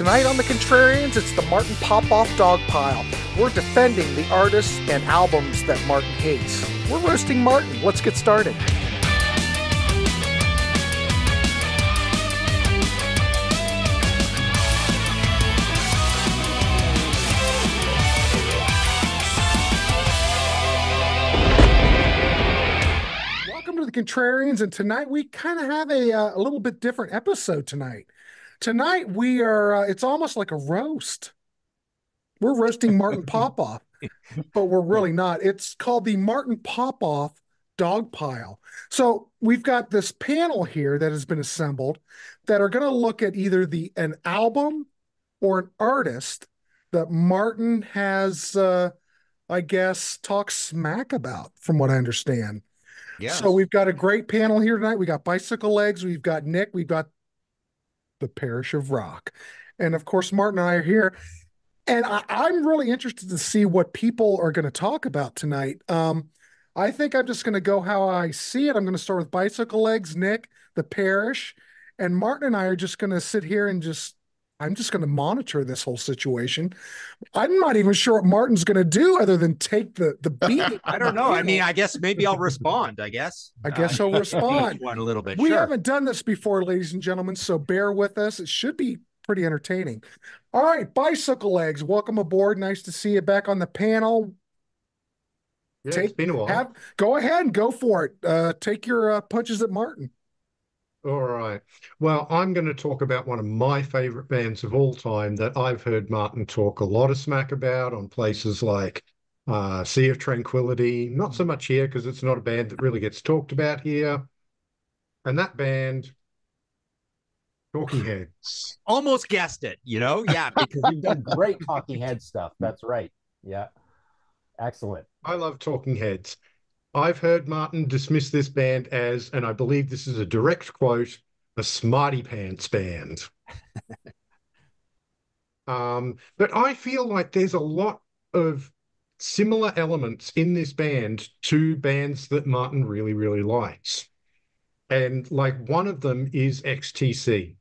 Tonight on The Contrarians, it's the Martin Popoff Dogpile. We're defending the artists and albums that Martin hates. We're roasting Martin. Let's get started. Welcome to The Contrarians, and tonight we kind of have a little bit different episode tonight. Tonight we are, it's almost like a roast. We're roasting Martin Popoff, but we're really not. It's called the Martin Popoff Dogpile. So we've got this panel here that has been assembled that are going to look at either an album or an artist that Martin has, I guess, talked smack about, from what I understand. Yes. So we've got a great panel here tonight. We got Bicycle Legs, we've got Nick, we've got the Parish of Rock. And of course, Martin and I are here. And I'm really interested to see what people are going to talk about tonight. I think I'm just going to go how I see it. I'm going to start with Bicycle Legs, Nick, the Parish, and Martin and I are just going to sit here and I'm just going to monitor this whole situation. I'm not even sure what Martin's going to do other than take the beat. I don't know. I mean, I guess maybe I'll respond, I guess. He'll respond. One a little bit. We haven't done this before, ladies and gentlemen, so bear with us. It should be pretty entertaining. All right, Bicycle Legs, welcome aboard. Nice to see you back on the panel. Yeah, it's been a while. Go ahead and go for it. Take your punches at Martin. All right. Well, I'm going to talk about one of my favorite bands of all time that I've heard Martin talk a lot of smack about on places like Sea of Tranquility. Not so much here because it's not a band that really gets talked about here. And that band, Talking Heads. Almost guessed it, Yeah, because you've done great Talking Head stuff. That's right. Yeah. Excellent. I love Talking Heads. I've heard Martin dismiss this band as, and I believe this is a direct quote, a smarty pants band. But I feel like there's a lot of similar elements in this band to bands that Martin really, really likes. And like one of them is XTC.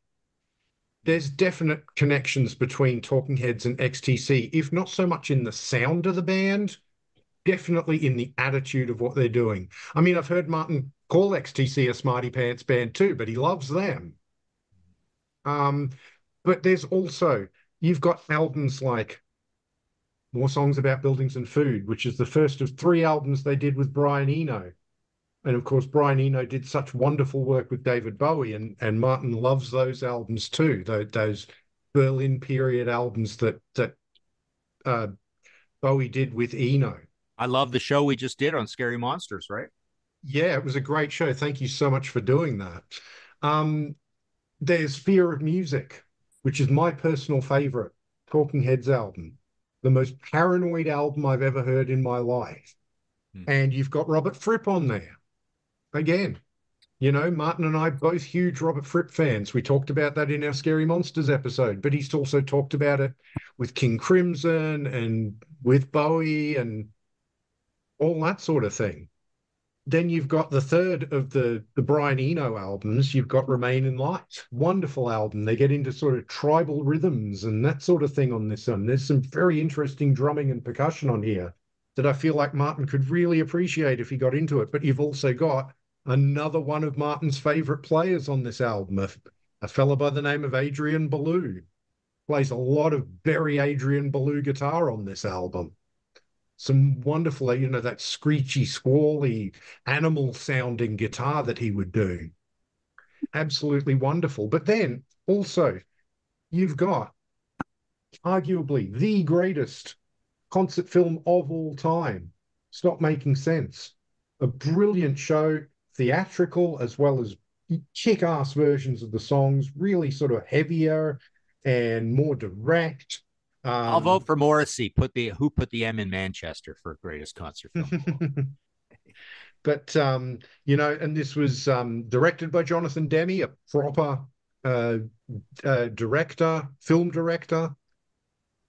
There's definite connections between Talking Heads and XTC, if not so much in the sound of the band, definitely in the attitude of what they're doing. I mean, I've heard Martin call XTC a smarty pants band too, but he loves them. But there's also, you've got albums like More Songs About Buildings and Food, which is the first of 3 albums they did with Brian Eno. And of course, Brian Eno did such wonderful work with David Bowie, and Martin loves those albums too, those Berlin period albums that Bowie did with Eno. I love the show we just did on Scary Monsters, right? Yeah, it was a great show. Thank you so much for doing that. There's Fear of Music, which is my personal favorite Talking Heads album, the most paranoid album I've ever heard in my life. And you've got Robert Fripp on there. Again, Martin and I both huge Robert Fripp fans. We talked about that in our Scary Monsters episode, but he's also talked about it with King Crimson and with Bowie and all that sort of thing. Then you've got the third of the Brian Eno albums. You've got Remain in Light. Wonderful album. They get into sort of tribal rhythms and that sort of thing on this one. There's some very interesting drumming and percussion on here that I feel like Martin could really appreciate if he got into it. But you've also got another one of Martin's favorite players on this album, a fellow by the name of Adrian Belew. Plays a lot of very Adrian Belew guitar on this album. Some wonderful, that screechy, squally, animal-sounding guitar that he would do. Absolutely wonderful. But then, also, you've got arguably the greatest concert film of all time, Stop Making Sense. A brilliant show, theatrical, as well as kick-ass versions of the songs, really sort of heavier and more direct. I'll vote for Morrissey. Who put the M in Manchester for greatest concert film? But and this was directed by Jonathan Demme, a proper director, film director.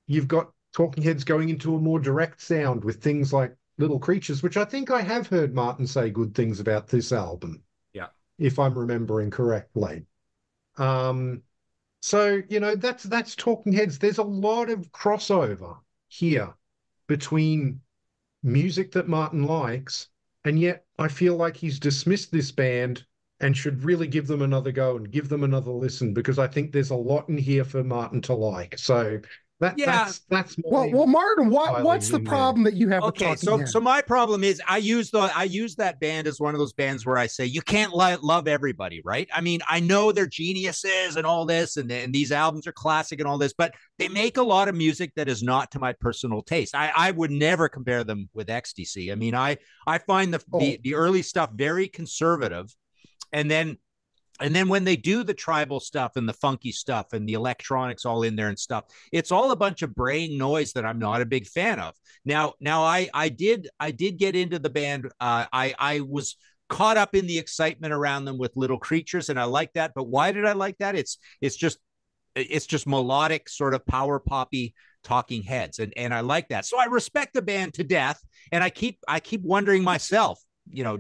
You've got Talking Heads going into a more direct sound with things like Little Creatures, which I think I have heard Martin say good things about this album. Yeah, if I'm remembering correctly. So, that's Talking Heads. There's a lot of crossover here between music that Martin likes, and yet I feel like he's dismissed this band and should really give them another go and give them another listen, because I think there's a lot in here for Martin to like. So Yeah. that's Well, Martin, what's the in there. problem that you have with Okay, Talking Heads? so my problem is I use that band as one of those bands where I say you can't love everybody, right? I mean, I know they're geniuses and all this, and these albums are classic and all this, but they make a lot of music that is not to my personal taste. I would never compare them with XTC. I mean, I find the early stuff very conservative, and then when they do the tribal stuff and the funky stuff and the electronics all in there and stuff, it's all a bunch of braying noise that I'm not a big fan of. Now I did get into the band. I was caught up in the excitement around them with Little Creatures, and I like that. But why did I like that? It's just melodic, sort of power poppy Talking Heads, and I like that. So I respect the band to death, and I keep wondering myself,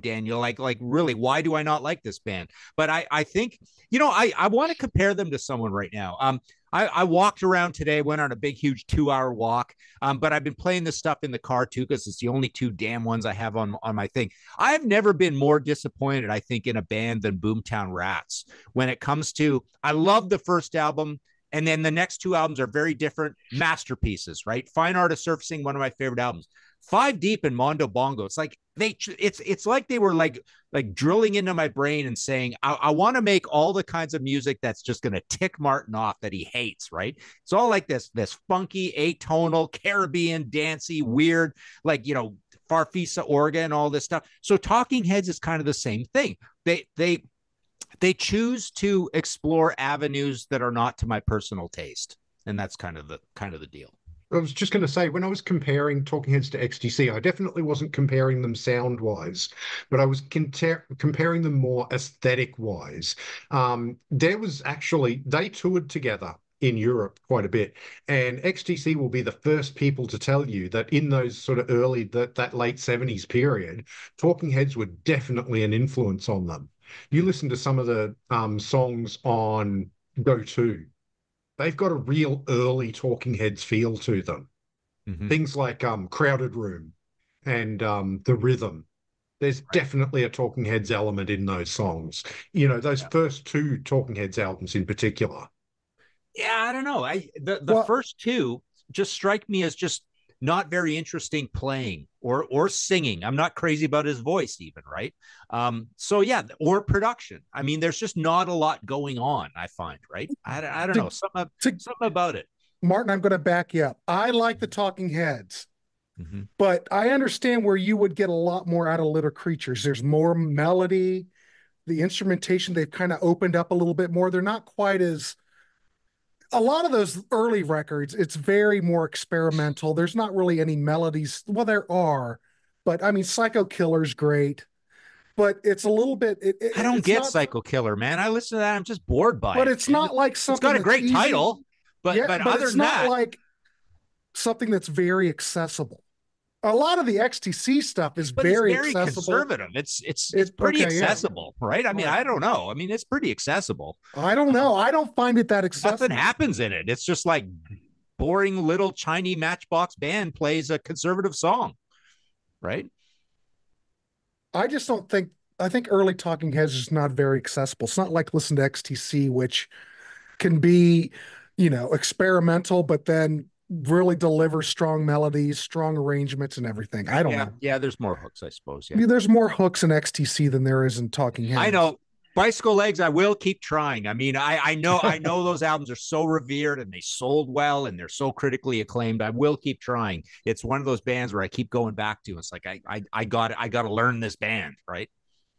Daniel, like really, why do I not like this band? But I think, I want to compare them to someone right now. I walked around today, went on a big, huge 2-hour walk. But I've been playing this stuff in the car too, because it's the only two damn ones I have on my thing. I've never been more disappointed, I think, in a band than Boomtown Rats. When it comes to, I love the first album, and then the next two albums are very different masterpieces, right? Fine Art of Surfacing, one of my favorite albums. Five Deep and Mondo Bongo. It's like it's like they were like drilling into my brain and saying, I want to make all the kinds of music that's just going to tick Martin off that he hates, right? It's all like this funky, atonal, Caribbean, dancey, weird, like, Farfisa organ, all this stuff. So Talking Heads is kind of the same thing. They choose to explore avenues that are not to my personal taste, and that's kind of the deal. I was just going to say, when I was comparing Talking Heads to XTC, I definitely wasn't comparing them sound-wise, but I was comparing them more aesthetic-wise. They toured together in Europe quite a bit, and XTC will be the first people to tell you that in those sort of that late 70s period, Talking Heads were definitely an influence on them. You listen to some of the songs on Go To. They've got a real early Talking Heads feel to them. Mm-hmm. Things like Crowded Room and The Rhythm. There's definitely a Talking Heads element in those songs. Those first two Talking Heads albums in particular. Yeah, I don't know. The first two just strike me as just not very interesting playing or singing. I'm not crazy about his voice even, right? So yeah, or production. I mean, there's just not a lot going on, I find, right? I don't know, something about it. Martin, I'm going to back you up. I like the Talking Heads, but I understand where you would get a lot more out of Little Creatures. There's more melody. The instrumentation, they've kind of opened up a little bit more. They're not quite as... A lot of those early records, it's very more experimental. There's not really any melodies. Well, there are, but I mean, Psycho Killer's great, but it's a little bit. I don't get Psycho Killer, man. I listen to that, I'm just bored by it. But it's not like something. It's got a great title, but other it's than not that, like something that's very accessible. A lot of the XTC stuff is very accessible. Conservative. It's pretty accessible, right? I mean, I don't know. I mean, it's pretty accessible. I don't know. I don't find it that accessible. Nothing happens in it. It's just like boring little Chinese Matchbox band plays a conservative song, right? I just don't think. I think early Talking Heads is not very accessible. It's not like listen to XTC, which can be, experimental, but then really delivers strong melodies, strong arrangements, and everything. I don't know. Yeah, there's more hooks, I suppose. Yeah, there's more hooks in XTC than there is in Talking Heads. I know. Bicycle Legs, I will keep trying. I mean, I know those albums are so revered and they sold well and they're so critically acclaimed. I will keep trying. It's one of those bands where I keep going back to. It's like I got to learn this band, right?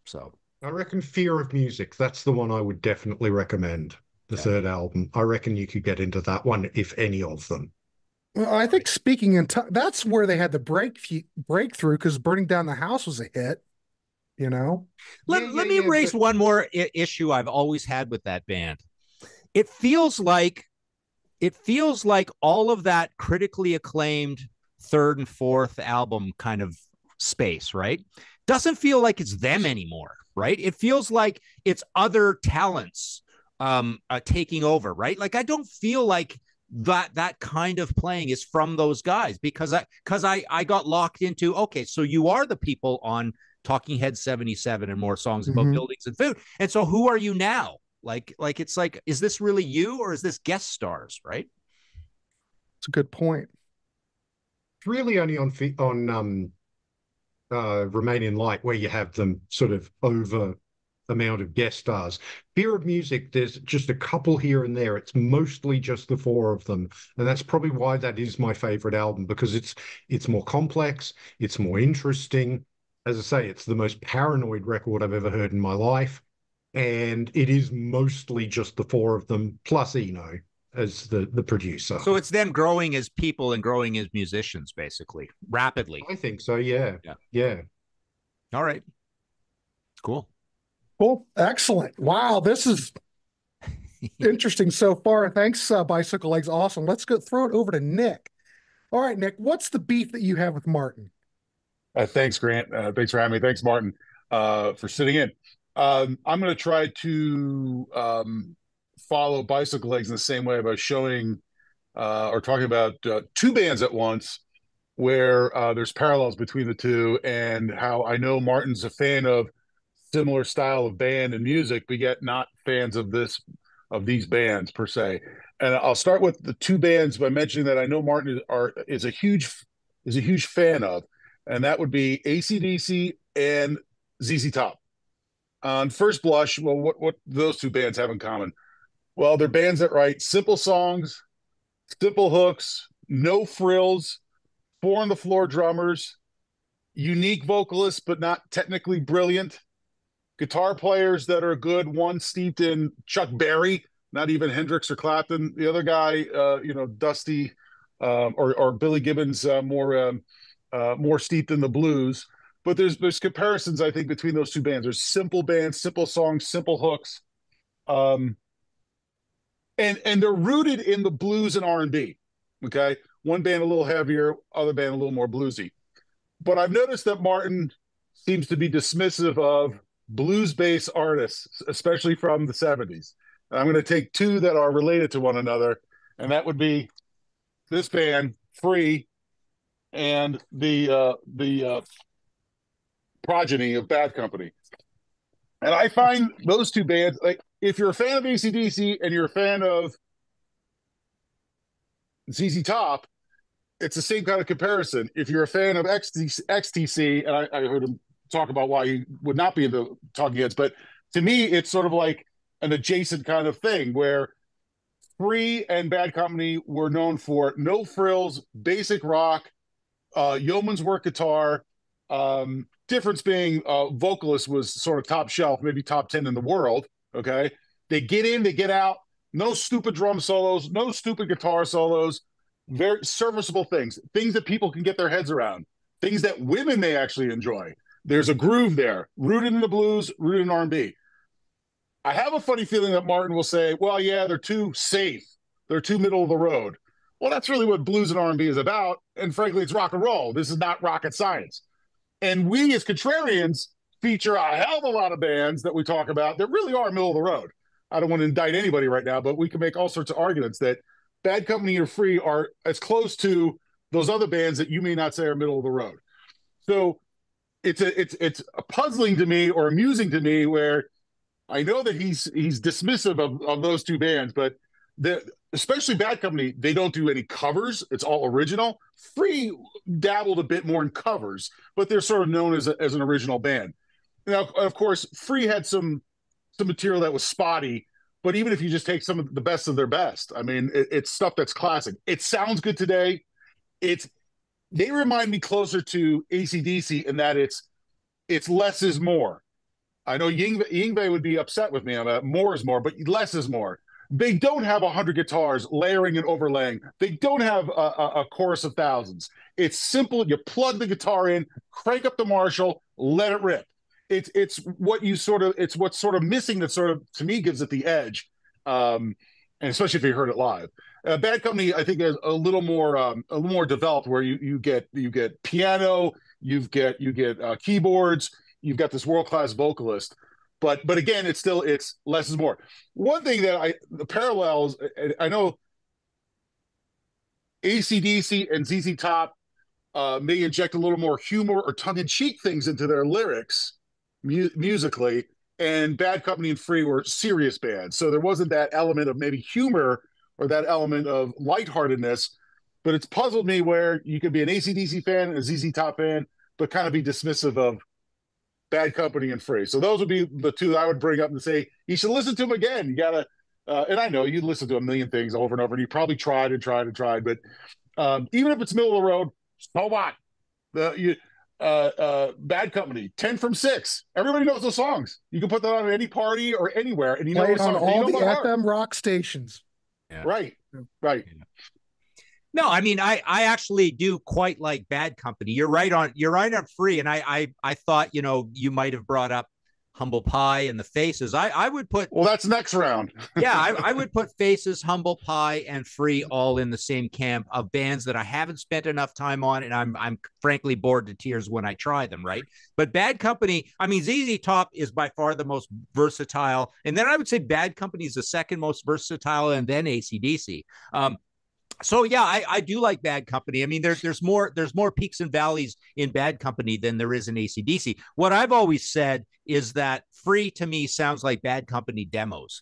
So I reckon Fear of Music. That's the one I would definitely recommend. The third album. I reckon you could get into that one if any of them. Well, I think speaking in that's where they had the breakthrough, because Burning Down the House was a hit. Let me raise one more issue I've always had with that band. It feels like all of that critically acclaimed third and fourth album kind of space, right? Doesn't feel like it's them anymore, right? It feels like it's other talents taking over, right? Like I don't feel like that kind of playing is from those guys because I got locked into, okay, so you are the people on Talking Head 77 and more songs about buildings and food. And so who are you now? Like it's like, is this really you or is this guest stars, right? It's a good point. It's really only on Remain in Light where you have them sort of over amount of guest stars. Fear of Music, there's just a couple here and there. It's mostly just the four of them, and that's probably why that is my favorite album, because it's more complex, it's more interesting. As I say, it's the most paranoid record I've ever heard in my life, and it is mostly just the four of them plus Eno as the producer. So it's them growing as people and growing as musicians, basically, rapidly. I think so. Yeah. All right, cool. Excellent. Wow, this is interesting so far. Thanks, Bicycle Legs. Awesome. Let's go throw it over to Nick. All right, Nick, what's the beef that you have with Martin? Thanks, Grant. Thanks for having me. Thanks, Martin, for sitting in. I'm going to try to follow Bicycle Legs in the same way by showing or talking about two bands at once where there's parallels between the two, and how I know Martin's a fan of similar style of band and music, but yet not fans of these bands per se. And I'll start with the two bands by mentioning that I know Martin is a huge fan of, and that would be AC/DC and ZZ Top. On first blush, well, what do those two bands have in common? Well, they're bands that write simple songs, simple hooks, no frills, four on the floor drummers, unique vocalists but not technically brilliant, guitar players that are good, one steeped in Chuck Berry, not even Hendrix or Clapton. The other guy, Dusty or Billy Gibbons, more steeped in the blues. But there's comparisons, I think, between those two bands. There's simple bands, simple songs, simple hooks, and they're rooted in the blues and R&B. Okay, one band a little heavier, other band a little more bluesy. But I've noticed that Martin seems to be dismissive of blues-based artists, especially from the 70s. And I'm going to take two that are related to one another, and that would be this band, Free, and the progeny of Bad Company. And I find those two bands, like, if you're a fan of AC/DC and you're a fan of ZZ Top, it's the same kind of comparison. If you're a fan of XTC, and I heard him talk about why he would not be in the Talking Heads, but to me, it's sort of like an adjacent kind of thing where Free and Bad Company were known for no frills, basic rock, yeoman's work guitar. Difference being vocalist was sort of top shelf, maybe top 10 in the world. Okay, they get in, they get out. No stupid drum solos, no stupid guitar solos. Very serviceable things that people can get their heads around, things that women may actually enjoy. There's a groove there, rooted in the blues, rooted in R&B. I have a funny feeling that Martin will say, well, yeah, they're too safe. They're too middle of the road. Well, that's really what blues and R&B is about. And frankly, it's rock and roll. This is not rocket science. And we as Contrarians feature a hell of a lot of bands that we talk about that really are middle of the road. I don't want to indict anybody right now, but we can make all sorts of arguments that Bad Company or Free are as close to those other bands that you may not say are middle of the road. So it's puzzling to me or amusing to me where I know that he's dismissive of those two bands, but especially Bad Company, they don't do any covers. It's all original. Free dabbled a bit more in covers, but they're sort of known as an original band. Now, of course, Free had some material that was spotty, but even if you just take some of the best of their best, I mean, it's stuff that's classic. It sounds good today. They remind me closer to AC/DC in that it's less is more. I know Yngwie would be upset with me on that. More is more, but less is more. They don't have 100 guitars layering and overlaying. They don't have a chorus of thousands. It's simple. You plug the guitar in, crank up the Marshall, let it rip. It's what's sort of missing that sort of, to me, gives it the edge, and especially if you heard it live. Bad Company, I think, is a little more developed, where you get piano, you get keyboards, you've got this world-class vocalist. but again, it's less is more. One thing that the parallels, I know AC/DC and ZZ Top may inject a little more humor or tongue-in-cheek things into their lyrics musically, and Bad Company and Free were serious bands. So there wasn't that element of maybe humor or that element of lightheartedness, but it's puzzled me where you could be an AC/DC fan and a ZZ Top fan, but kind of be dismissive of Bad Company and Free. So those would be the two that I would bring up and say, you should listen to them again. You got to, and I know you listen to a million things over and over, and you probably tried, but even if it's middle of the road, so what? Bad Company, 10 from 6. Everybody knows those songs. You can put that on at any party or anywhere, and you know Played the on song. all the FM rock stations. Yeah. Right. No, I mean, I actually do quite like Bad Company. You're right on Free, and I thought, you might have brought up Humble Pie and the Faces. I would put, well, that's next round. Yeah, I would put Faces, Humble Pie, and Free all in the same camp of bands that I haven't spent enough time on, and I'm frankly bored to tears when I try them, right? But Bad Company, I mean, ZZ Top is by far the most versatile, and then I would say Bad Company is the second most versatile, and then AC/DC. So yeah, I do like Bad Company. I mean, there's more peaks and valleys in Bad Company than there is in AC/DC. What I've always said is that Free to me sounds like Bad Company demos.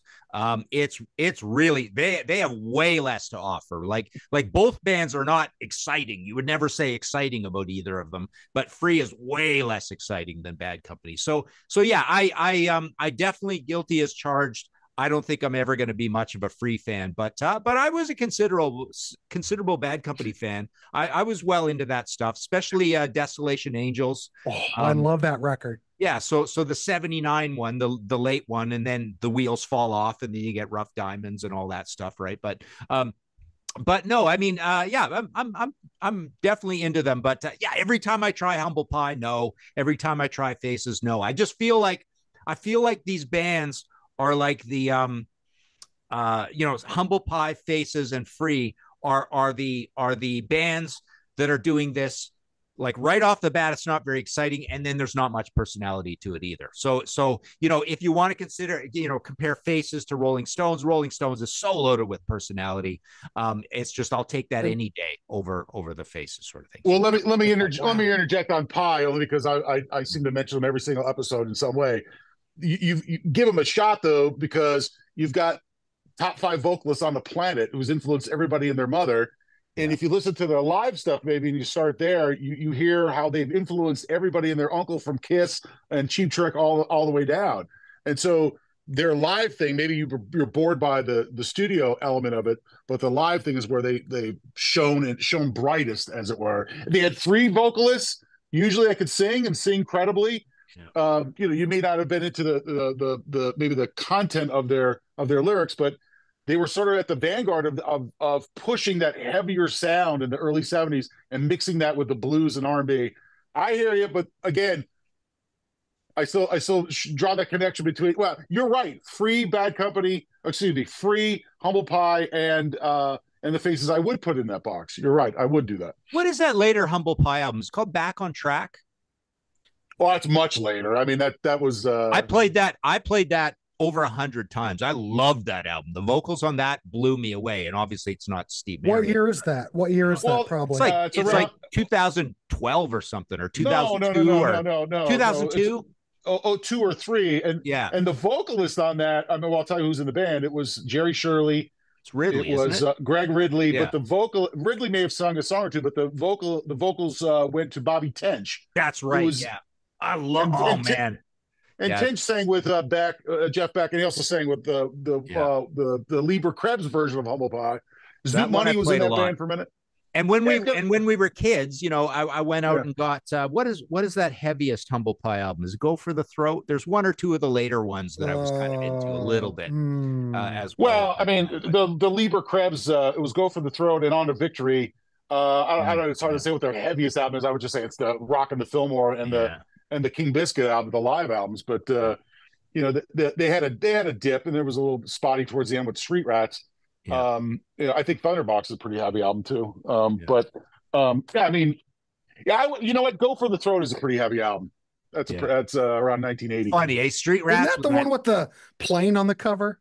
It's really they have way less to offer. Like both bands are not exciting. You would never say exciting about either of them, but Free is way less exciting than Bad Company. So yeah, I definitely guilty as charged. I don't think I'm ever going to be much of a Free fan, but I was a considerable Bad Company fan. I was well into that stuff, especially Desolation Angels. Oh, I love that record. Yeah, so the 79 one, the late one, and then the wheels fall off, and then you get Rough Diamonds and all that stuff, right? But no, I mean, yeah, I'm definitely into them. But yeah, every time I try Humble Pie, no. Every time I try Faces, no. I feel like these bands are like the Humble Pie, Faces, and Free are the bands that are doing this like right off the bat. It's not very exciting, and then there's not much personality to it either. So if you want to consider, compare Faces to Rolling Stones is so loaded with personality. It's just, I'll take that any day over the Faces sort of thing. Well, let me interject on Pie, only because I seem to mention them every single episode in some way. You give them a shot though, because you've got top 5 vocalists on the planet who's influenced everybody and their mother. And if you listen to their live stuff, maybe, and you start there, you hear how they've influenced everybody and their uncle from Kiss and Cheap Trick all the way down. And so their live thing, maybe you're bored by the studio element of it, but the live thing is where they shone brightest, as it were. They had 3 vocalists. Usually they could sing and sing credibly. Yeah. You may not have been into the maybe the content of their lyrics, but they were sort of at the vanguard of pushing that heavier sound in the early 70s and mixing that with the blues and R&B. I hear you, but again, I still draw that connection between. Well, you're right. Free, Bad Company, Free, Humble Pie, and the Faces I would put in that box. You're right. I would do that. What is that later Humble Pie album? It's called Back on Track. Well, that's much later. I mean, that was. I played that over 100 times. I loved that album. The vocals on that blew me away, and obviously, it's not Steve Marriott. What year is that? That? Probably it's like 2012 or something, or 2002 no, 2002. Oh, 2 or 3, and yeah, and the vocalist on that. I mean, well, I'll tell you who's in the band. It was Jerry Shirley. It's Ridley. It was Greg Ridley, yeah. But Ridley may have sung a song or two, but the vocals went to Bobby Tench. That's right. Yeah. I love. Man. And Tench sang with Jeff Beck, and he also sang with the Lieber Krebs version of Humble Pie. Zoot Money was in that band for a minute. And when we were kids, I went out and got what is that heaviest Humble Pie album? Is it Go for the Throat? There's 1 or 2 of the later ones that I was kind of into a little bit as well. Well, I mean, the Lieber Krebs, it was Go for the Throat and On to Victory. I don't know. It's hard to say what their heaviest album is. I would just say it's the Rock and the Fillmore and the King Biscuit album, the live albums. But they had a dip, and there was a little spotty towards the end with Street Rats. Yeah. I think Thunderbox is a pretty heavy album too. But I mean, you know what? Go for the Throat is a pretty heavy album. That's Yeah. that's around 1980. Funny, eh? Street Isn't Rats. that the one with the plane on the cover?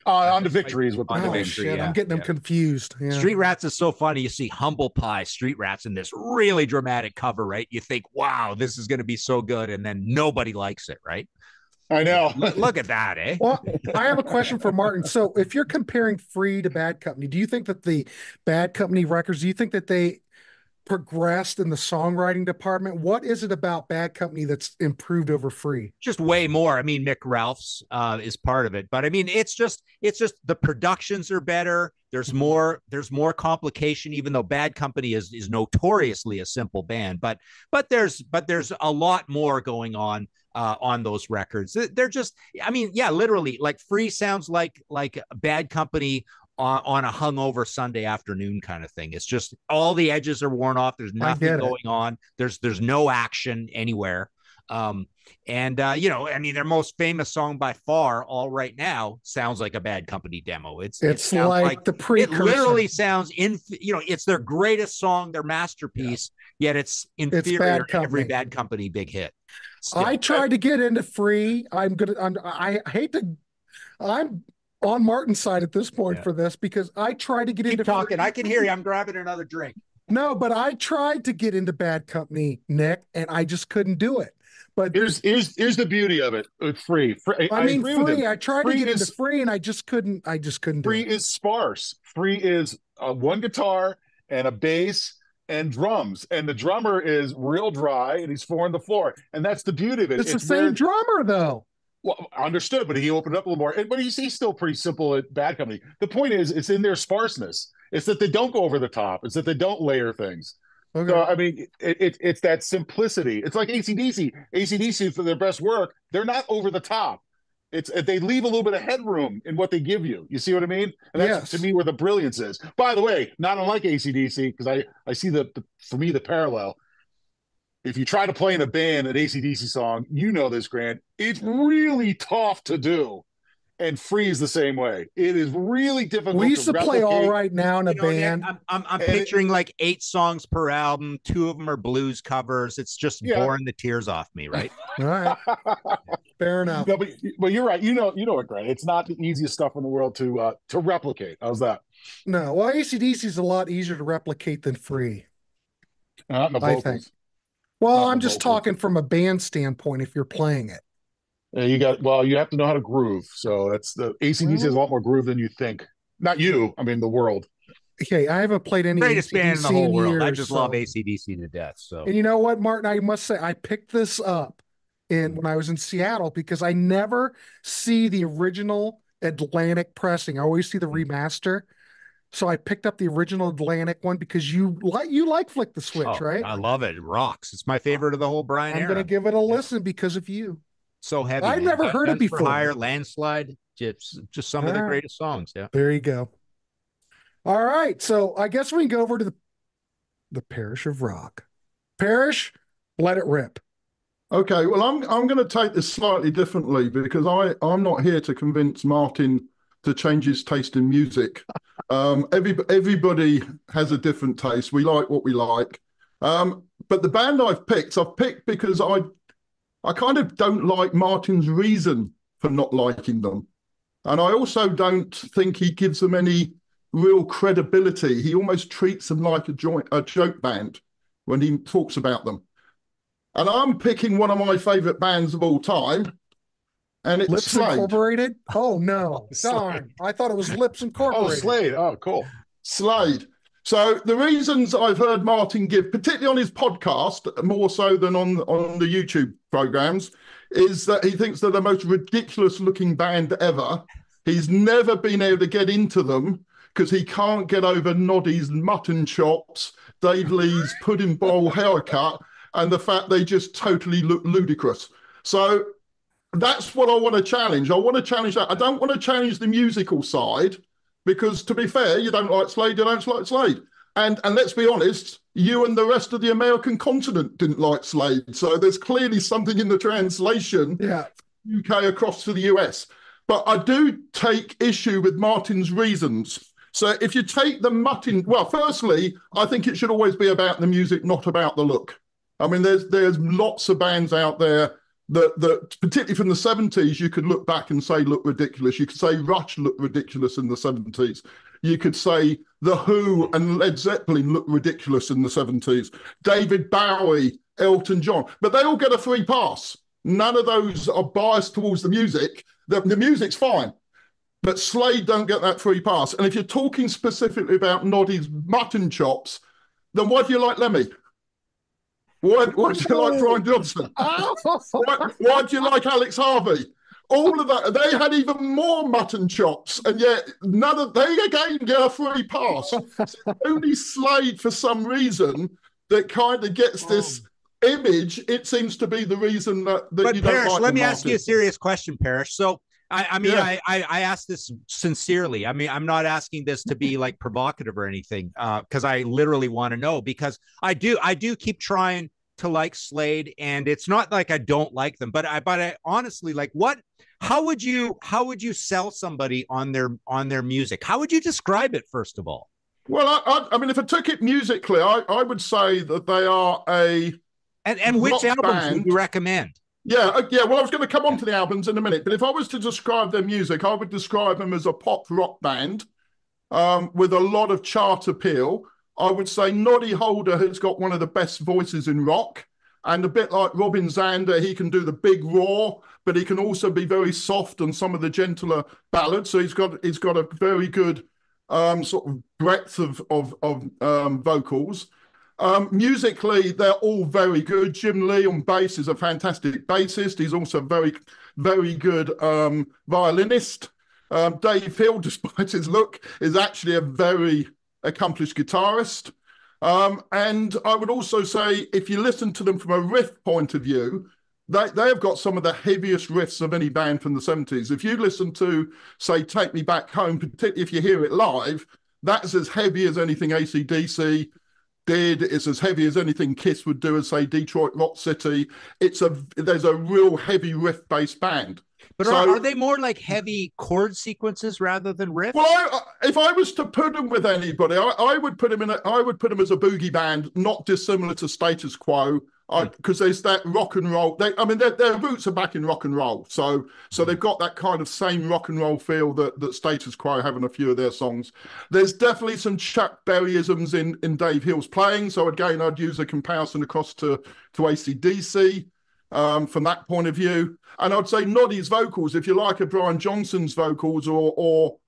On the Victory is what the On the Oh name. Victory, shit, yeah, I'm getting them yeah. confused. Yeah. Street Rats is so funny. You see Humble Pie, Street Rats in this really dramatic cover, right? You think, wow, this is going to be so good. And then nobody likes it, right? I know. Look at that, eh? Well, I have a question for Martin. So if you're comparing Free to Bad Company, do you think that the Bad Company records, do you think that they progressed in the songwriting department? What is it about Bad Company that's improved over Free? Just way more. I mean, Mick Ralph's is part of it, but I mean, it's just the productions are better. There's more complication, even though Bad Company is notoriously a simple band, but there's a lot more going on those records. They're just, I mean, yeah, literally, like Free sounds like Bad Company on a hungover Sunday afternoon kind of thing. It's just all the edges are worn off. There's nothing going on. There's no action anywhere. You know, I mean, their most famous song by far, All Right Now, sounds like a Bad Company demo. It like the precursor. It literally sounds it's their greatest song, their masterpiece, yet it's inferior to every Bad Company big hit. Still. I tried to get into Free. I hate to, I'm on Martin's side at this point for this, because I tried to get into talking. Free. I can hear you. I'm grabbing another drink. No, but I tried to get into Bad Company, Nick, and I just couldn't do it. But here's the beauty of it. Free. I mean, Free. I tried to get into Free, and I just couldn't. Free is sparse. Free is one guitar and a bass and drums, and the drummer is real dry, and he's 4 on the floor, and that's the beauty of it. It's the same drummer, though. Well, understood, but he opened up a little more. But he's still pretty simple at Bad Company. The point is, it's in their sparseness. It's that they don't go over the top. It's that they don't layer things. Okay. So, I mean, it's that simplicity. It's like AC/DC. AC/DC, for their best work, they're not over the top. They leave a little bit of headroom in what they give you. You see what I mean? And that's, to me, where the brilliance is. By the way, not unlike AC/DC, because I see for me, the parallel. If you try to play in a band an AC/DC song, you know this, Grant, it's really tough to do. And Free is the same way. It is really difficult. We used to play All Right Now in a band. I'm picturing like 8 songs per album. 2 of them are blues covers. It's just boring the tears off me, right? All right. Fair enough. No, but you're right. You know it, Grant. It's not the easiest stuff in the world to replicate. How's that? No. Well, AC/DC is a lot easier to replicate than Free. Not the vocals. I think. Well, I'm just talking from a band standpoint if you're playing it. You have to know how to groove. So that's the AC/DC has a lot more groove than you think. Not you, I mean the world. Okay, I haven't played any greatest band in the whole world. Years, I just love AC/DC to death. So, and you know what, Martin, I must say I picked this up when I was in Seattle, because I never see the original Atlantic pressing. I always see the remaster. So I picked up the original Atlantic one because you like Flick the Switch, right? I love it. It rocks. It's my favorite of the whole Brian era. I'm going to give it a listen because of you. So heavy. I've never heard it before. Higher, Landslide, just some of the greatest songs. Yeah. There you go. All right. So I guess we can go over to the Parish of Rock. Parish, let it rip. Okay. Well, I'm going to take this slightly differently, because I'm not here to convince Martin to change his taste in music. Everybody has a different taste. We like what we like. But the band I've picked because I kind of don't like Martin's reason for not liking them. And I also don't think he gives them any real credibility. He almost treats them like a joke band when he talks about them. And I'm picking one of my favorite bands of all time, and it's Lips Slade. Incorporated? Oh, no. Darn. I thought it was Lips Incorporated. Oh, Slade. Oh, cool. Slade. So the reasons I've heard Martin give, particularly on his podcast, more so than on the YouTube programs, is that he thinks they're the most ridiculous looking band ever. He's never been able to get into them because he can't get over Noddy's mutton chops, Dave Lee's pudding bowl haircut, and the fact they just totally look ludicrous. So that's what I want to challenge. I want to challenge that. I don't want to challenge the musical side, because to be fair, you don't like Slade, you don't like Slade. And let's be honest, you and the rest of the American continent didn't like Slade. So there's clearly something in the translation, UK across to the US. But I do take issue with Martin's reasons. So if you take the mutton, well, firstly, I think it should always be about the music, not about the look. I mean, there's lots of bands out there that particularly from the 70s, you could look back and say look ridiculous. You could say Rush looked ridiculous in the 70s. You could say The Who and Led Zeppelin looked ridiculous in the 70s. David Bowie, Elton John, but they all get a free pass. None of those are biased towards the music. The music's fine, but Slade don't get that free pass. And if you're talking specifically about Noddy's mutton chops, then why do you like Lemmy? Why do you like Brian Johnson? Why do you like Alex Harvey? All of that, they had even more mutton chops, and yet they again get a free pass. It's only Slade, for some reason, that kind of gets this image. It seems to be the reason that but you Parish, don't like let me Martin. ask you a serious question, Parish. So I asked this sincerely. I mean, I'm not asking this to be like provocative or anything, because I literally want to know, because I do keep trying to like Slade, and it's not like I don't like them, but I honestly, like, how would you sell somebody on their music? How would you describe it, first of all? Well, I mean, if I took it musically, I would say that they are and which albums would you recommend? Yeah. Well, I was going to come on to the albums in a minute, but if I was to describe their music, I would describe them as a pop rock band with a lot of chart appeal. I would say Noddy Holder has got one of the best voices in rock, and a bit like Robin Zander, he can do the big roar, but he can also be very soft on some of the gentler ballads. So he's got a very good sort of breadth of vocals. Musically, they're all very good. Jim Lee on bass is a fantastic bassist. He's also very, very good violinist. Dave Hill, despite his look, is actually a very accomplished guitarist. And I would also say, if you listen to them from a riff point of view, they have got some of the heaviest riffs of any band from the 70s. If you listen to, say, Take Me Back Home, particularly if you hear it live, that's as heavy as anything AC/DC did. It's as heavy as anything Kiss would do as, say, Detroit Rock City. There's a real heavy riff-based band. But are they more like heavy chord sequences rather than riffs? Well, if I was to put them with anybody, I would put them as a boogie band, not dissimilar to Status Quo, because there's that rock and roll. Their roots are back in rock and roll, so they've got that kind of same rock and roll feel that Status Quo have in a few of their songs. There's definitely some Chuck Berry-isms in Dave Hill's playing. So again, I'd use a comparison across to AC/DC. From that point of view, and I'd say Noddy's vocals, if you like a Brian Johnson's vocals or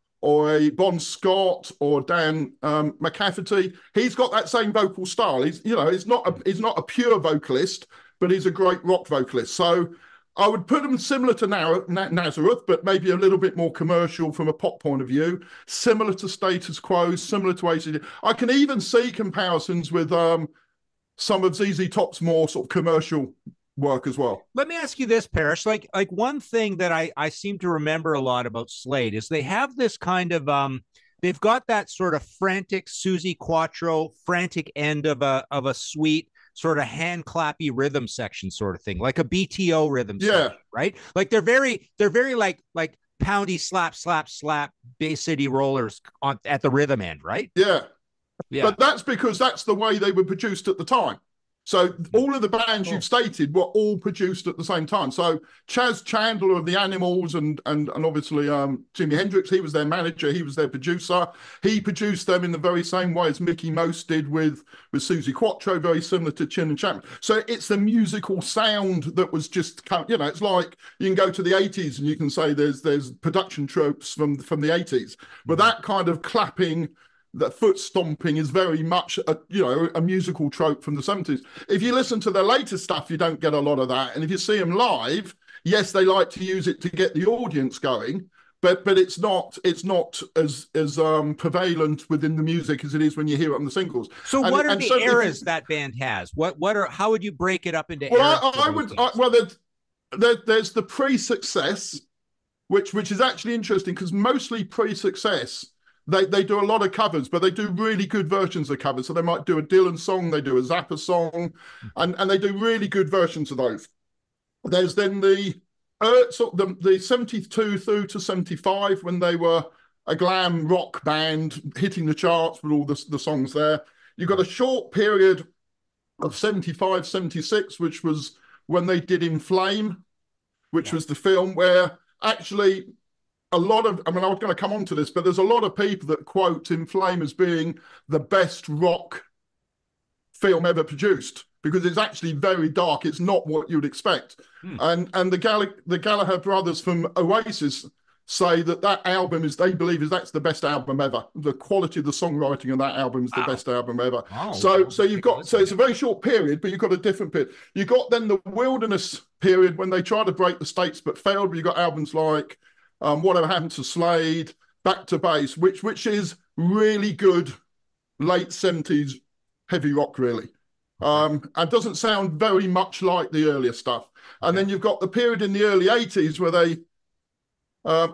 a Bon Scott or Dan McCafferty, he's got that same vocal style. He's not a pure vocalist, but he's a great rock vocalist. So I would put him similar to Nazareth, but maybe a little bit more commercial from a pop point of view, similar to Status Quo, similar to AC/DC. I can even see comparisons with some of ZZ Top's more sort of commercial work as well. Let me ask you this, Parish. Like one thing that I seem to remember a lot about Slade is they have this kind of they've got that sort of frantic Susie Quattro frantic end of a sweet sort of hand clappy rhythm section sort of thing, like a BTO rhythm section, right? Like they're very like poundy slap Bay City rollers at the rhythm end, right? Yeah. But that's because that's the way they were produced at the time. So all of the bands you've stated were all produced at the same time. So Chaz Chandler of the Animals and obviously Jimi Hendrix, he was their manager, he was their producer. He produced them in the very same way as Mickey Most did with Susie Quattro, very similar to Chin and Chapman. So it's the musical sound that was just, it's like you can go to the 80s and you can say there's production tropes from the 80s. But that kind of clapping, that foot stomping is very much a musical trope from the 70s. If you listen to their later stuff, you don't get a lot of that. And if you see them live, yes, they like to use it to get the audience going, but it's not as prevalent within the music as it is when you hear it on the singles. So what are the eras that band has? How would you break it up into eras? There's the pre-Success, which is actually interesting because mostly pre-Success, They do a lot of covers, but they do really good versions of covers. So they might do a Dylan song, they do a Zappa song, and they do really good versions of those. There's then the 72 through to 75 when they were a glam rock band hitting the charts with all the songs there. You've got a short period of 75, 76, which was when they did In Flame, which was the film where actually a lot of, I mean, I was going to come on to this, but there's a lot of people that quote In Flame as being the best rock film ever produced, because it's actually very dark. It's not what you'd expect. And the Gallagher brothers from Oasis say that album is, they believe that's the best album ever. The quality of the songwriting on that album is the best album ever. So you've got, so it's a very short period, but you've got a different period. You've got then the wilderness period when they tried to break the States but failed. But you've got albums like Whatever Happened to Slade, Back to Base, which is really good late 70s heavy rock, really. And doesn't sound very much like the earlier stuff. And then you've got the period in the early 80s where they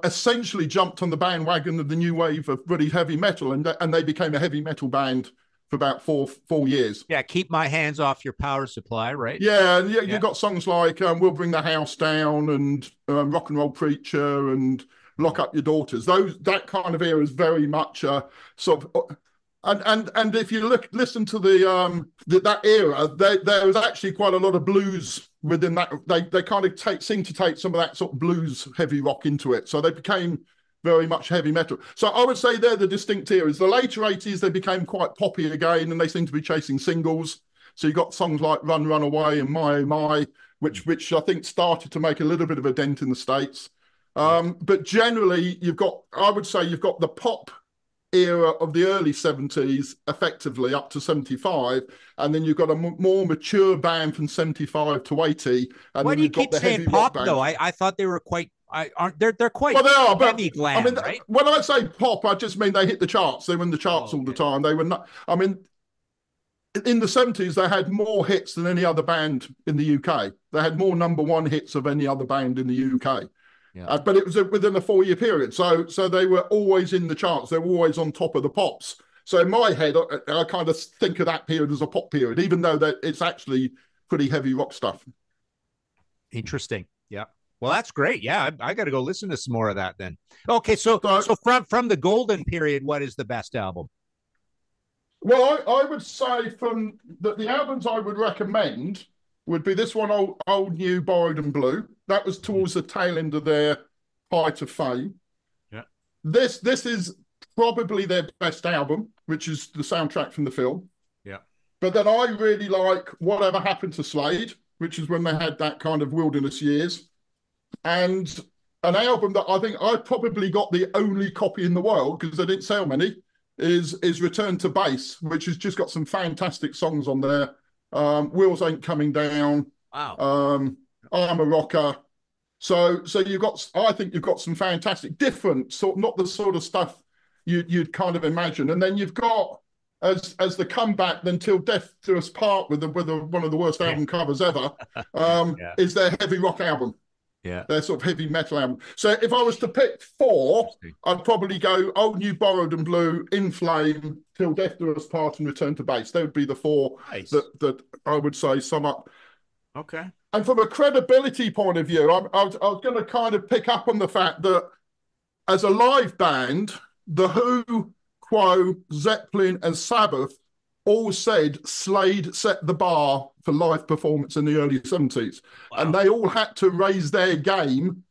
essentially jumped on the bandwagon of the new wave of really heavy metal, and they became a heavy metal band for about four years. Yeah, Keep My Hands Off Your Power Supply, right? Yeah, and you've got songs like We'll Bring the House Down and Rock and Roll Preacher and Lock Up Your Daughters. That kind of era is very much sort of... And if you listen to that era, there was actually quite a lot of blues within that. They kind of seem to take some of that sort of blues heavy rock into it. So they became very much heavy metal. So I would say they're the distinct eras. The later 80s, they became quite poppy again, and they seem to be chasing singles. So you got songs like Run, Run Away and My, Oh My, which I think started to make a little bit of a dent in the States. But generally, I would say you've got the pop era of the early 70s effectively up to 75, and then you've got a more mature band from 75 to 80. And why do you keep saying pop though? I thought they were quite they're quite, well, they are, heavy glam, I mean, right? When I say pop, I just mean they hit the charts. They were in the charts all the time. They were not, I mean, in the 70s they had more hits than any other band in the UK. They had more #1 hits of any other band in the UK. Yeah. But it was within a 4-year period. So they were always in the charts. They were always on top of the pops. So in my head, I kind of think of that period as a pop period, even though it's actually pretty heavy rock stuff. Interesting. Yeah. Well, that's great. Yeah, I got to go listen to some more of that then. Okay, so from the golden period, what is the best album? Well, I would say from the albums I would recommend would be this one, Old, New, Borrowed and Blue. That was towards the tail end of their height of fame. Yeah. This is probably their best album, which is the soundtrack from the film. Yeah. But then I really like Whatever Happened to Slade, which is when they had that kind of wilderness years. And an album that I think I probably got the only copy in the world, because they didn't sell many, is Return to Base, which has just got some fantastic songs on there. Wheels Ain't Coming Down. Wow. I'm a Rocker. So I think you've got some fantastic, different not the sort of stuff you'd kind of imagine. And then you've got as the comeback, then Till Death Do Us Part with one of the worst album covers ever, is their heavy rock album. Yeah. Their sort of heavy metal album. So if I was to pick 4, I'd probably go Old, New, Borrowed and Blue, In Flame, Till Death Do Us Part and Return to Base. They would be the 4 that I would say sum up. Okay. And from a credibility point of view, I was going to kind of pick up on the fact that as a live band, The Who, Quo, Zeppelin and Sabbath all said Slade set the bar for live performance in the early 70s. Wow. And they all had to raise their game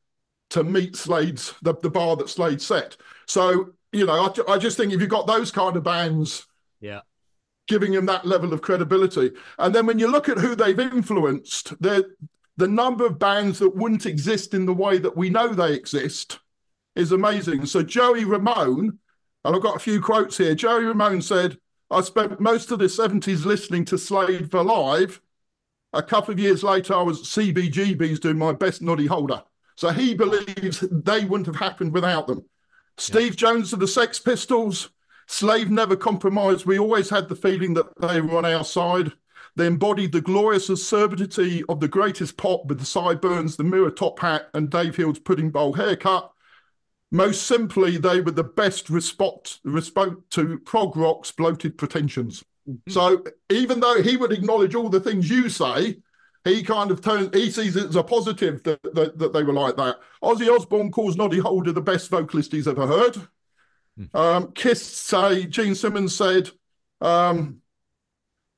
to meet the bar that Slade set. So, I just think if you've got those kind of bands giving them that level of credibility. And then when you look at who they've influenced, the number of bands that wouldn't exist in the way that we know they exist is amazing. So Joey Ramone, and I've got a few quotes here. Joey Ramone said, I spent most of the 70s listening to Slade for live. A couple of years later, I was at CBGB's doing my best Noddy Holder. So he believes they wouldn't have happened without them. Steve Jones of the Sex Pistols, Slade never compromised. We always had the feeling that they were on our side. They embodied the glorious absurdity of the greatest pop with the sideburns, the mirror top hat, and Dave Hill's pudding bowl haircut. Most simply, they were the best response to prog rock's bloated pretensions. Mm-hmm. So even though he would acknowledge all the things you say, he kind of he sees it as a positive that they were like that. Ozzy Osbourne calls Noddy Holder the best vocalist he's ever heard. Mm-hmm. Kiss say, Gene Simmons said,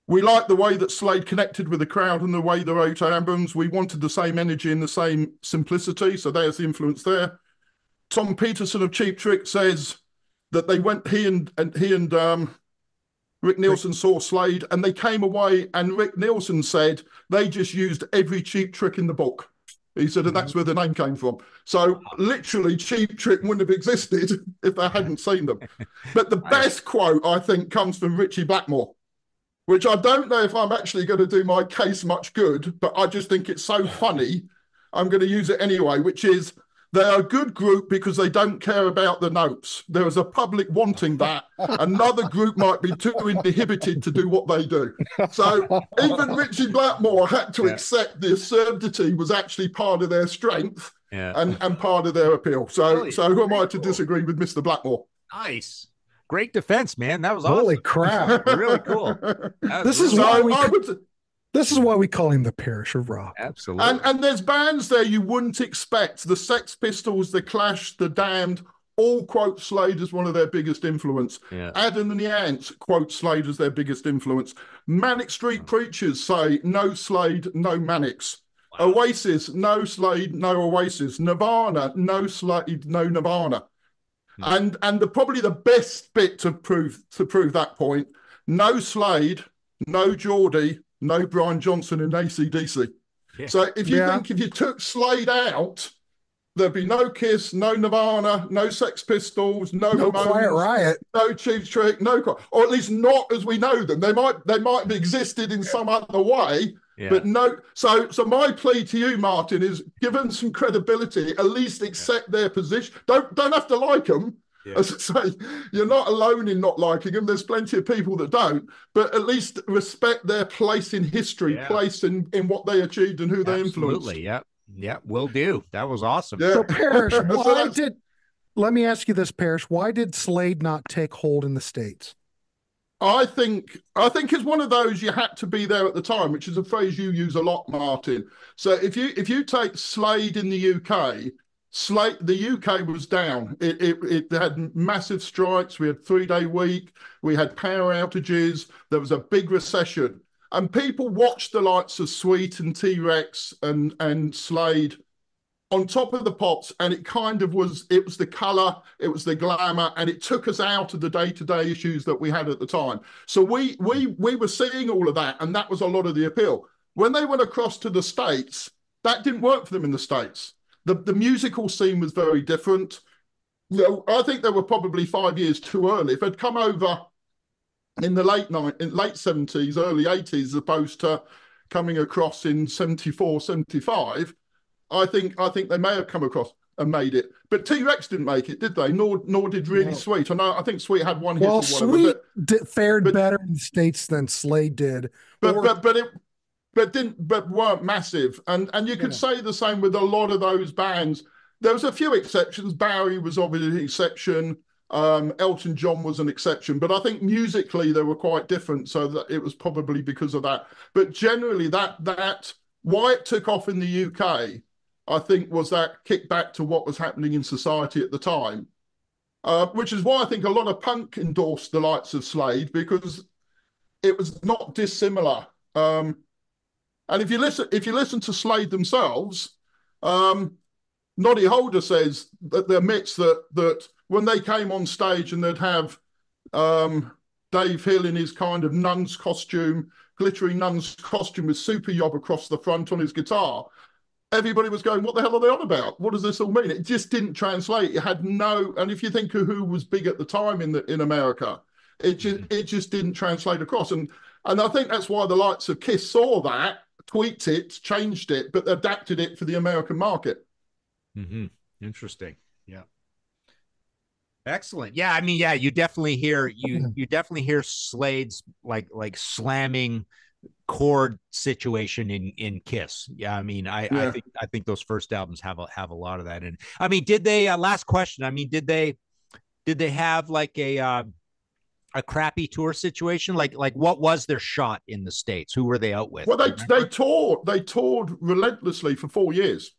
We liked the way that Slade connected with the crowd and the way they wrote albums. We wanted the same energy and the same simplicity. So there's the influence there. Tom Peterson of Cheap Trick says that they went, he and Rick Nielsen saw Slade and they came away, and Rick Nielsen said they just used every Cheap Trick in the book. He said, and that's where the name came from. So literally Cheap Trick wouldn't have existed if they hadn't seen them. But the best quote, I think, comes from Ritchie Blackmore, which I don't know if I'm actually going to do my case much good, but I just think it's so funny, I'm going to use it anyway, which is, they're a good group because they don't care about the notes. There is a public wanting that. Another group might be too inhibited to do what they do. So even Ritchie Blackmore had to accept the absurdity was actually part of their strength and part of their appeal. So who am I to disagree with Mr. Blackmore? Nice. Great defense, man. That was awesome. Holy crap. Really cool. This is why we call him the Parish of Rock. Absolutely. And there's bands there you wouldn't expect. The Sex Pistols, The Clash, The Damned, all quote Slade as one of their biggest influence. Yeah. Adam and the Ants quote Slade as their biggest influence. Manic Street Preachers say no Slade, no Manics. Wow. Oasis, no Slade, no Oasis. Nirvana, no Slade, no Nirvana. And probably the best bit to prove that point, no Slade, no Geordie, no Brian Johnson in AC/DC. Yeah. So if you think if you took Slade out, there'd be no Kiss, no Nirvana, no Sex Pistols, no Ramones, Quiet Riot, no Cheap Trick, or at least not as we know them. They might have existed in some other way, but no. So my plea to you, Martin, is give them some credibility. At least accept their position. Don't have to like them. Yeah. As I say, you're not alone in not liking them. There's plenty of people that don't, but at least respect their place in history, place in what they achieved and who they influenced. Absolutely, yeah, will do. That was awesome. Yeah. So, Parish, let me ask you this, Parish, why did Slade not take hold in the States? I think it's one of those you had to be there at the time, which is a phrase you use a lot, Martin. So if you take Slade in the UK, the UK was down. It had massive strikes. We had 3-day week. We had power outages. There was a big recession. And people watched the likes of Sweet and T-Rex and Slade on top of the pops. And it was the colour, it was the glamour, and it took us out of the day-to-day issues that we had at the time. So we were seeing all of that, and that was a lot of the appeal. When they went across to the States, that didn't work for them in the States. The musical scene was very different. I think they were probably 5 years too early. If they'd come over in the late 70s, early 80s, as opposed to coming across in 74, 75, I think they may have come across and made it. But T-Rex didn't make it, did they? Nor did really Sweet. I think Sweet had one hit or whatever. Sweet fared better in the States than Slade did. But weren't massive. And you could say the same with a lot of those bands. There was a few exceptions. Bowie was obviously an exception. Elton John was an exception. But I think musically they were quite different. So that it was probably because of that. But generally that why it took off in the UK, I think, was that kickback to what was happening in society at the time. Which is why I think a lot of punk endorsed the likes of Slade, because it was not dissimilar. And if you listen to Slade themselves, Noddy Holder says that they admits that when they came on stage and they'd have Dave Hill in his kind of nun's costume, glittery nun's costume with super yob across the front on his guitar, everybody was going, what the hell are they on about? What does this all mean? It just didn't translate. It had no, and if you think of who was big at the time in America, it just didn't translate across. And I think that's why the likes of Kiss saw that, tweaked it, changed it, but adapted it for the American market. Mm-hmm. Interesting. Yeah. Excellent. Yeah. I mean, yeah, you definitely hear Slade's like slamming chord situation in Kiss. Yeah. I mean, I think those first albums have a lot of that in. I mean, did they, last question. I mean, did they have like a crappy tour situation? Like what was their shot in the States? Who were they out with? Well, they toured relentlessly for 4 years.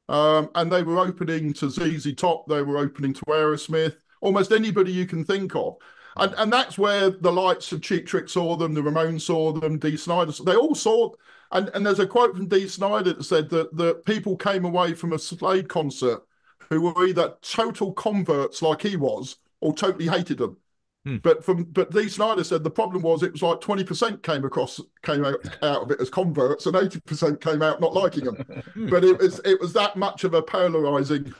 And they were opening to ZZ Top. They were opening to Aerosmith, almost anybody you can think of. And that's where the likes of Cheap Trick saw them, the Ramones saw them, Dee Snider, they all saw. And there's a quote from Dee Snider that said that people came away from a Slade concert who were either total converts like he was or totally hated them. But Dee Snider said the problem was it was like 20% came out of it as converts and 80% came out not liking them. But it was that much of a polarizing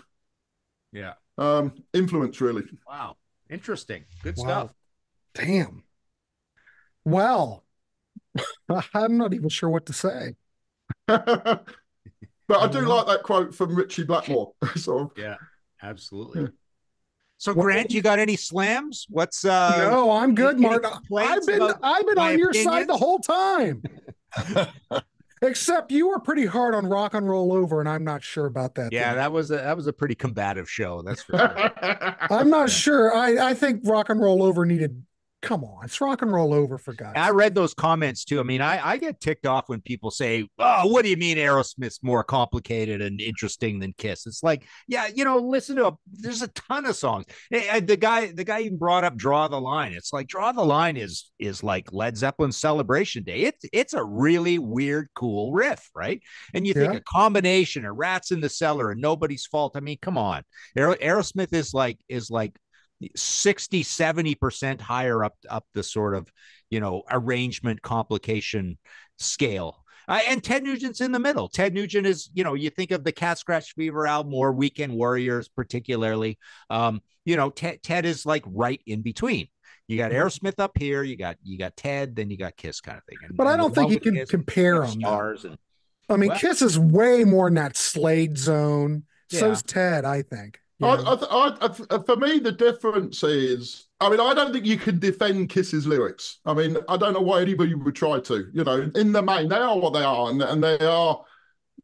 influence, really. Wow. Interesting. Good stuff. Damn. Well, I'm not even sure what to say. But I do like that quote from Ritchie Blackmore. Yeah, absolutely. So Grant, you got any slams? What's No, I'm good, Martin. I've been on your side the whole time. Except you were pretty hard on Rock and Roll Over, and I'm not sure about that. Yeah, that was a pretty combative show. That's for sure. I'm not sure. I think Rock and Roll Over needed. Come on, it's Rock and Roll Over, for God's sake. I read those comments too. I mean, I get ticked off when people say, "Oh, what do you mean Aerosmith's more complicated and interesting than Kiss?" It's like, yeah, listen to there's a ton of songs. The guy even brought up "Draw the Line." It's like "Draw the Line" is like Led Zeppelin's Celebration Day. It's a really weird, cool riff, right? And you think a combination of Rats in the Cellar and Nobody's Fault. I mean, come on, Aerosmith is like 60-70% higher up the sort of arrangement complication scale, and Ted Nugent's in the middle. Ted Nugent is, you think of the Cat Scratch Fever album or Weekend Warriors particularly, Ted is like right in between. You got Aerosmith up here, you got Ted, then you got Kiss kind of thing. But I don't think you can compare them. Kiss is way more in that Slade zone. So's Ted, I think. For me, the difference is, I don't think you can defend Kiss's lyrics. I don't know why anybody would try to. In the main, they are what they are, and they are,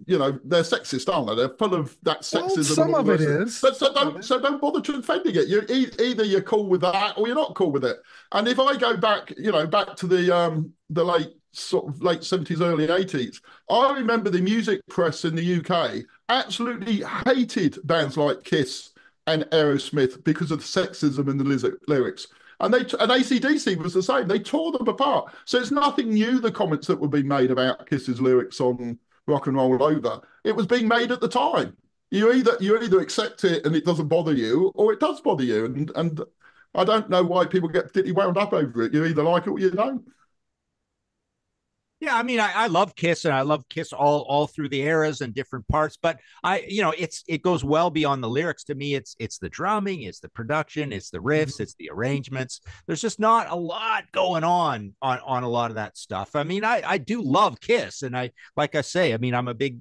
they're sexist, aren't they? They're full of that sexism. Well, some of it is. So don't bother defending it. Either you're cool with that or you're not cool with it. And if I go back, back to the late 70s, early 80s, I remember the music press in the UK absolutely hated bands like Kiss and Aerosmith because of the sexism in the lyrics. And AC/DC was the same. They tore them apart. So it's nothing new, the comments that were being made about Kiss's lyrics on Rock and Roll Over. It was being made at the time. You either accept it and it doesn't bother you, or it does bother you. And I don't know why people get particularly wound up over it. You either like it or you don't. Yeah, I love Kiss, and I love Kiss all through the eras and different parts. But it goes well beyond the lyrics. To me, it's the drumming, it's the production, it's the riffs, it's the arrangements. There's just not a lot going on a lot of that stuff. I do love Kiss, and like I say, I'm a big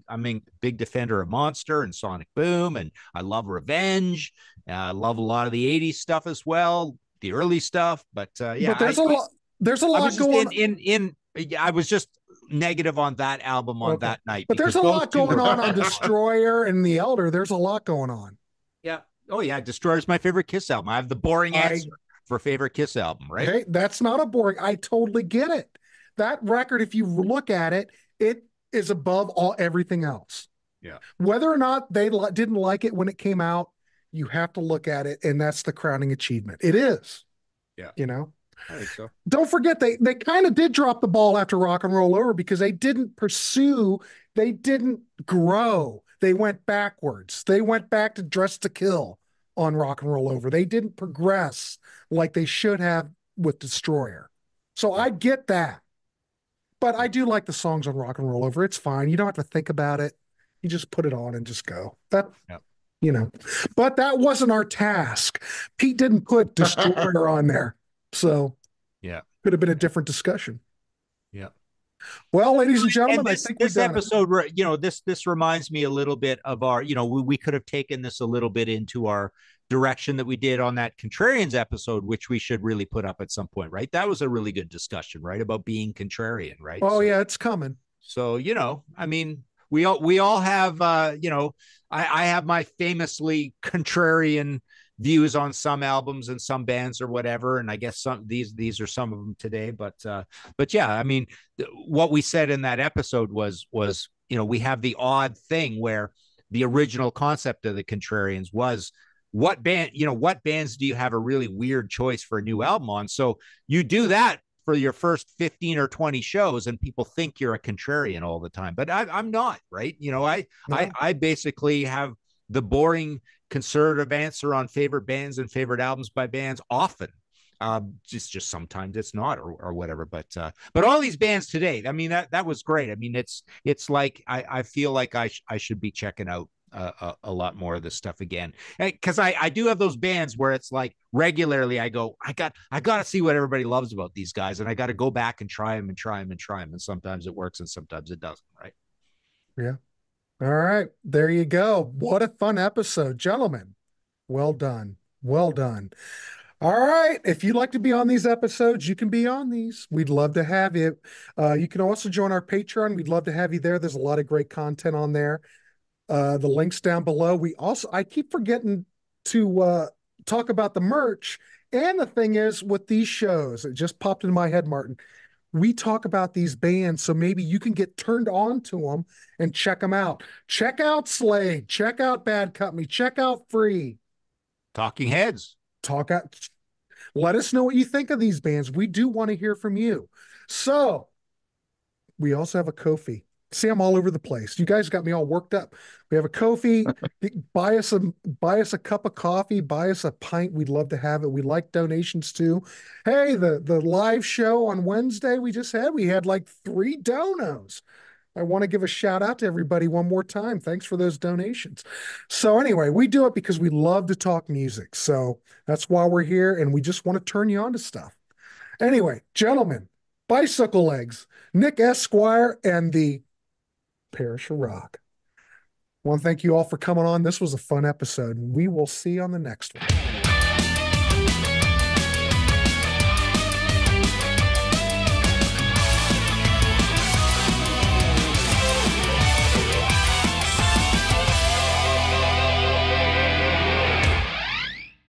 defender of Monster and Sonic Boom, and I love Revenge. I love a lot of the '80s stuff as well, the early stuff. But but there's a lot going in. I was just negative on that album on that night. But there's a lot going on Destroyer and The Elder. There's a lot going on. Yeah. Oh, yeah. Destroyer's my favorite Kiss album. I have the boring answer for favorite Kiss album, right? Hey, that's not a boring. I totally get it. That record, if you look at it, it is above everything else. Yeah. Whether or not they didn't like it when it came out, you have to look at it, and that's the crowning achievement. It is. Yeah. I think so. Don't forget, they kind of did drop the ball after Rock and Roll Over because they didn't pursue, they didn't grow. They went backwards. They went back to Dress to Kill on Rock and Roll Over. They didn't progress like they should have with Destroyer. So I get that. But I do like the songs on Rock and Roll Over. It's fine. You don't have to think about it. You just put it on and just go. But that wasn't our task. Pete didn't put Destroyer on there. So could have been a different discussion. Yeah. Well, ladies and gentlemen, I think this episode, this reminds me a little bit of our, we could have taken this a little bit into our direction that we did on that Contrarians episode, which we should really put up at some point, right? That was a really good discussion, right? About being contrarian, right? Oh, yeah, it's coming. So, we all have, I have my famously contrarian views on some albums and some bands or whatever, and I guess these are some of them today. But yeah, what we said in that episode was we have the odd thing where the original concept of the Contrarians was what bands do you have a really weird choice for a new album on? So you do that for your first 15 or 20 shows, and people think you're a contrarian all the time. But I'm not, right? I basically have the boring conservative answer on favorite bands and favorite albums by bands often. Just sometimes it's not or whatever. But all these bands today, I mean, that was great. I mean, it's like I feel like I should be checking out a lot more of this stuff again, because I do have those bands where it's like regularly I go, I got to see what everybody loves about these guys, and I got to go back and try them, and sometimes it works and sometimes it doesn't, right? Yeah. All right, there you go. What a fun episode, gentlemen. Well done. All right, if you'd like to be on these episodes, you can be on these. We'd love to have you. You can also join our Patreon. We'd love to have you there. There's a lot of great content on there. The links down below. I keep forgetting to talk about the merch. And the thing is, with these shows, it just popped in my head, Martin. We talk about these bands, so maybe you can get turned on to them and check them out. Check out Slade. Check out Bad Company. Check out Free. Talking Heads. Let us know what you think of these bands. We do want to hear from you. So we also have a Ko-fi. See, I'm all over the place. You guys got me all worked up. We have a Ko-fi. buy us a cup of coffee, buy us a pint. We'd love to have it. We like donations too. Hey, the live show on Wednesday we had like 3 donos. I want to give a shout out to everybody one more time. Thanks for those donations. So anyway, we do it because we love to talk music. So that's why we're here, and we just want to turn you on to stuff. Anyway, gentlemen, Bicycle Legs, Nick Esquire, and the Parish of Rock. I want to thank you all for coming on. This was a fun episode, and we will see you on the next one.